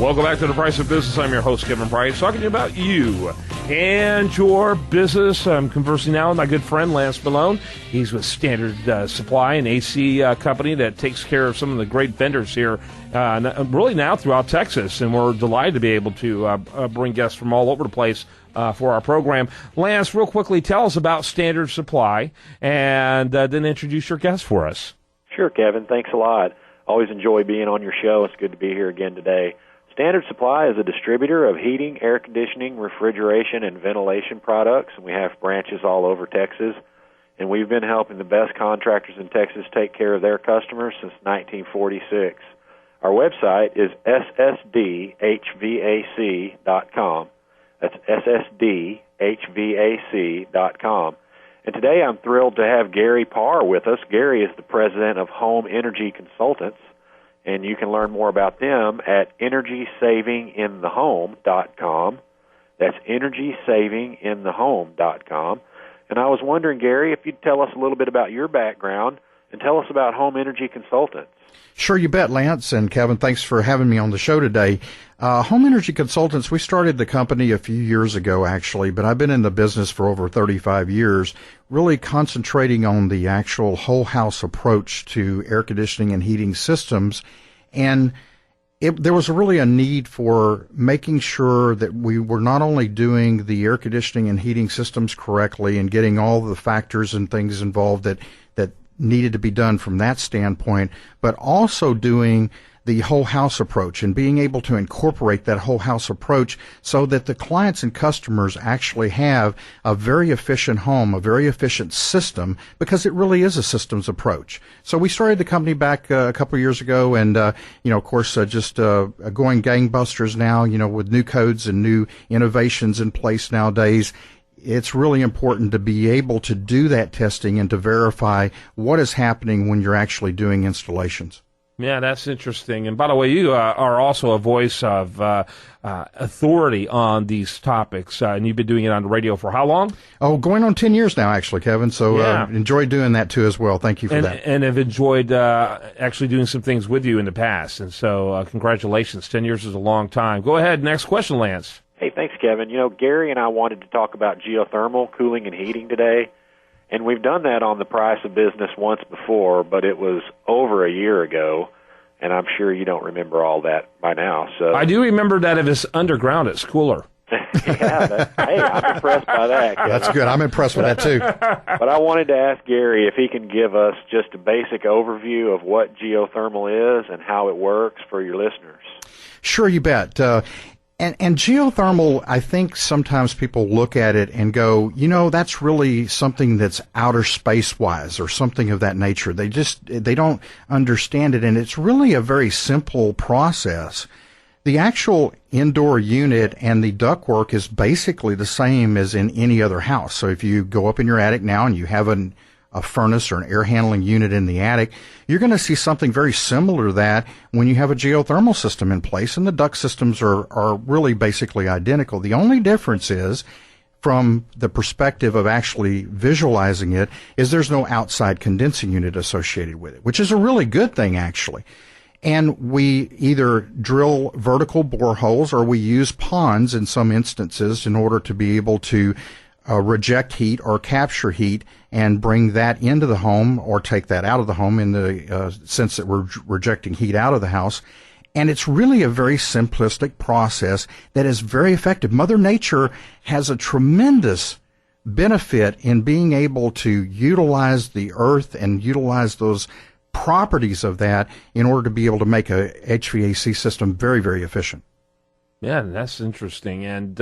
Welcome back to The Price of Business. I'm your host, Kevin Price, talking to you about you and your business. I'm conversing now with my good friend, Lance Malone. He's with Standard Supply, an AC company that takes care of some of the great vendors here, really now throughout Texas. And we're delighted to be able to bring guests from all over the place for our program. Lance, real quickly, tell us about Standard Supply and then introduce your guest for us. Sure, Kevin. Thanks a lot. Always enjoy being on your show. It's good to be here again today. Standard Supply is a distributor of heating, air conditioning, refrigeration, and ventilation products, and we have branches all over Texas. And we've been helping the best contractors in Texas take care of their customers since 1946. Our website is ssdhvac.com. That's ssdhvac.com. And today I'm thrilled to have Gary Parr with us. Gary is the president of Home Energy Consultants, and you can learn more about them at energysavinginthehome.com. That's energysavinginthehome.com. And I was wondering, Gary, if you'd tell us a little bit about your background and tell us about Home Energy Consultants. Sure, you bet, Lance. And Kevin, thanks for having me on the show today. Home Energy Consultants, we started the company a few years ago, actually, but I've been in the business for over 35 years, really concentrating on the actual whole house approach to air conditioning and heating systems. And there was really a need for making sure that we were not only doing the air conditioning and heating systems correctly and getting all the factors and things involved that needed to be done from that standpoint, but also doing the whole house approach and being able to incorporate that whole house approach so that the clients and customers actually have a very efficient home, a very efficient system, because it really is a systems approach. So we started the company back a couple of years ago, and of course, just going gangbusters now, with new codes and new innovations in place nowadays. It's really important to be able to do that testing and to verify what is happening when you're actually doing installations. Yeah, that's interesting. And by the way, you are also a voice of authority on these topics, and you've been doing it on the radio for how long? Oh, going on 10 years now, actually, Kevin. So enjoy doing that, too, as well. Thank you for that. And have enjoyed actually doing some things with you in the past. And so congratulations. 10 years is a long time. Go ahead. Next question, Lance. Hey, thanks, Kevin. Gary and I wanted to talk about geothermal cooling and heating today, and we've done that on The Price of Business once before, but it was over a year ago, and I'm sure you don't remember all that by now. So I do remember that if it's underground, it's cooler. Hey, I'm impressed by that, Kevin. That's good. I'm impressed with that, too. But I wanted to ask Gary if he can give us just a basic overview of what geothermal is and how it works for your listeners. Sure, you bet. And geothermal, I think sometimes people look at it and go, that's really something that's outer space-wise or something of that nature. They don't understand it, and it's really a very simple process. The actual indoor unit and the ductwork is basically the same as in any other house. So if you go up in your attic now and you have a furnace or an air handling unit in the attic, you're going to see something very similar to that when you have a geothermal system in place, and the duct systems are really basically identical. The only difference is, from the perspective of actually visualizing it, is there's no outside condensing unit associated with it, which is a really good thing, actually. And we either drill vertical boreholes or we use ponds in some instances in order to be able to reject heat or capture heat and bring that into the home or take that out of the home in the sense that we're rejecting heat out of the house. And it's really a very simplistic process that is very effective. Mother Nature has a tremendous benefit in being able to utilize the earth and utilize those properties of that in order to be able to make a HVAC system very, very efficient. Yeah, that's interesting, and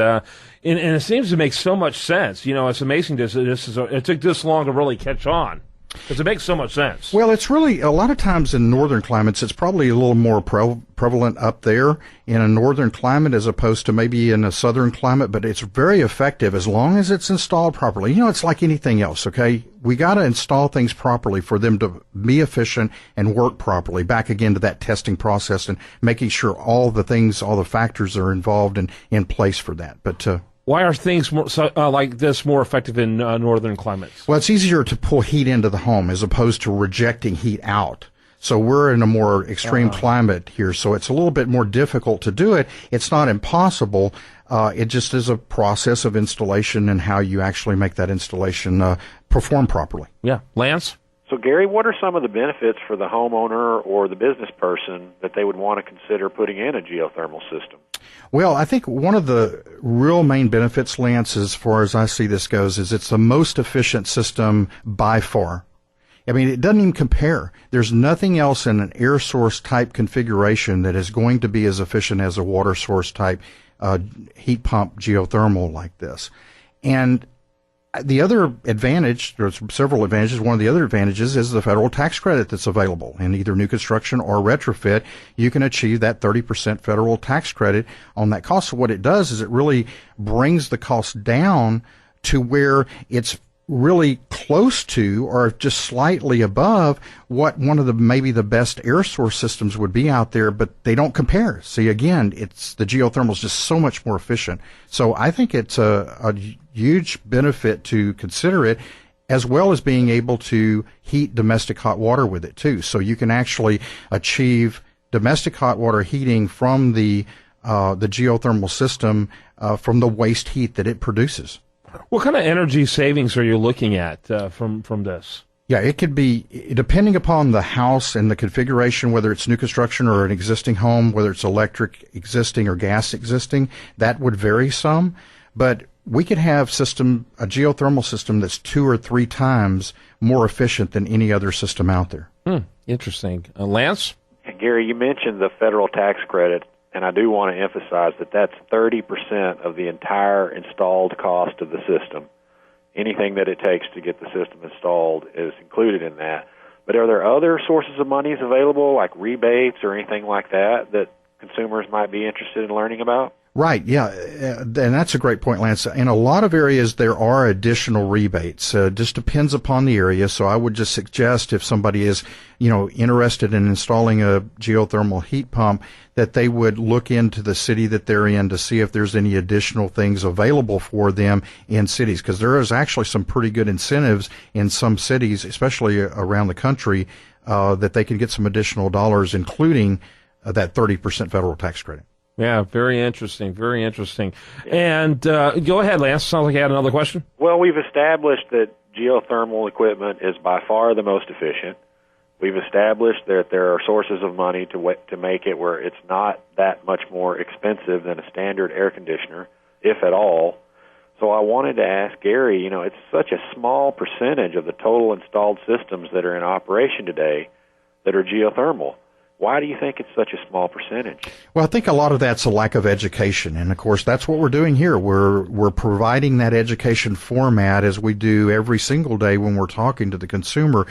it seems to make so much sense. It's amazing. It took this long to really catch on because it makes so much sense. Well, it's really a lot of times in northern climates, it's probably a little more prevalent up there in a northern climate as opposed to maybe in a southern climate. But it's very effective as long as it's installed properly. It's like anything else. Okay, we got to install things properly for them to be efficient and work properly. Back again to that testing process and making sure all the factors are involved and in place for that. But why are things like this more effective in northern climates? Well, it's easier to pull heat into the home as opposed to rejecting heat out. So we're in a more extreme climate here, so it's a little bit more difficult to do it. It's not impossible. It just is a process of installation and how you actually make that installation perform properly. Yeah. Lance? So, Gary, what are some of the benefits for the homeowner or the business person that they would want to consider putting in a geothermal system? Well, I think one of the real main benefits, Lance, as far as I see this goes, is it's the most efficient system by far. I mean, it doesn't even compare. There's nothing else in an air source type configuration that is going to be as efficient as a water source type heat pump geothermal like this. And the other advantage, there's several advantages. One of the other advantages is the federal tax credit that's available in either new construction or retrofit. You can achieve that 30% federal tax credit on that cost. So what it does is it really brings the cost down to where it's really close to or just slightly above what one of the maybe the best air source systems would be out there, but they don't compare. See, again, it's the geothermal is just so much more efficient. So I think it's a huge benefit to consider it, as well as being able to heat domestic hot water with it too. So you can actually achieve domestic hot water heating from the geothermal system from the waste heat that it produces. What kind of energy savings are you looking at from this? Yeah, it could be, depending upon the house and the configuration, whether it's new construction or an existing home, whether it's electric existing or gas existing, that would vary some. But we could have a geothermal system that's 2 or 3 times more efficient than any other system out there. Interesting. Lance? Gary, you mentioned the federal tax credit. And I do want to emphasize that that's 30% of the entire installed cost of the system. Anything that it takes to get the system installed is included in that. But are there other sources of monies available, like rebates or anything like that, that consumers might be interested in learning about? Right, yeah, and that's a great point, Lance. In a lot of areas, there are additional rebates. It just depends upon the area. So I would just suggest if somebody is, interested in installing a geothermal heat pump, that they would look into the city that they're in to see if there's any additional things available for them in cities. Because there is actually some pretty good incentives in some cities, especially around the country, that they can get some additional dollars, including that 30% federal tax credit. Yeah, very interesting, very interesting. And go ahead, Lance. Sounds like you had another question. Well, we've established that geothermal equipment is by far the most efficient. We've established that there are sources of money to make it where it's not that much more expensive than a standard air conditioner, if at all. So I wanted to ask Gary, it's such a small percentage of the total installed systems that are in operation today that are geothermal. Why do you think it's such a small percentage? Well, I think a lot of that's a lack of education. And, of course, that's what we're doing here. We're providing that education format as we do every single day when we're talking to the consumer.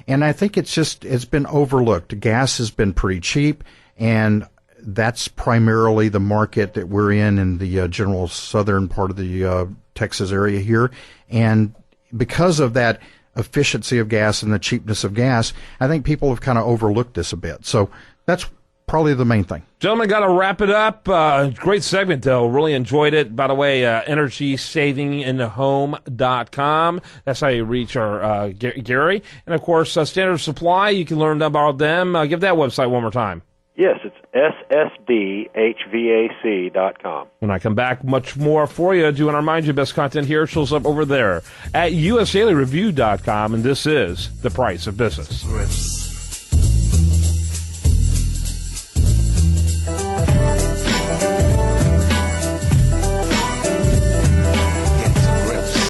And I think it's been overlooked. Gas has been pretty cheap, and that's primarily the market that we're in the general southern part of the Texas area here. And because of that efficiency of gas and the cheapness of gas, I think people have kind of overlooked this a bit. So that's probably the main thing. Gentlemen, got to wrap it up. Great segment, though. Really enjoyed it. By the way, energysavinginthehome.com. That's how you reach our Gary. And, of course, Standard Supply, you can learn about them. Give that website one more time. Yes, it's ssdhvac.com. When I come back, much more for you. Do want to remind you, best content here shows up over there at usdailyreview.com, and this is The Price of Business.